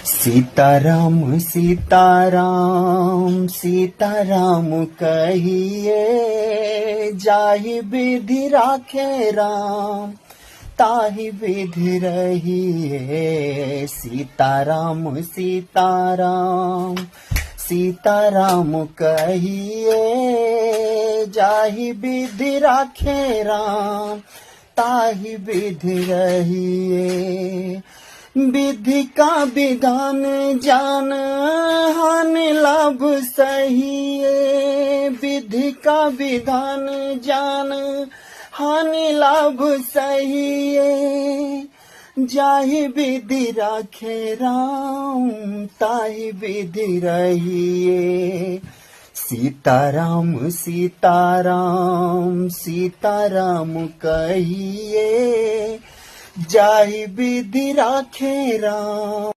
सीताराम सीताराम सीताराम कहिए, जाहि विधि राखे राम ताहि विधि रहिए। सीताराम सीताराम सीताराम कहिए, जाहि विधि राखे राम ताहि विधि रहिए। विधि का विधान जान हानि लाभ सहिए। विधि का विधान जान हानि लाभ सहिए। जाहि विधि राखे राम ताहि विधि रहिए। सीताराम सीताराम सीताराम कहिए, जाहि विधि राखे राम।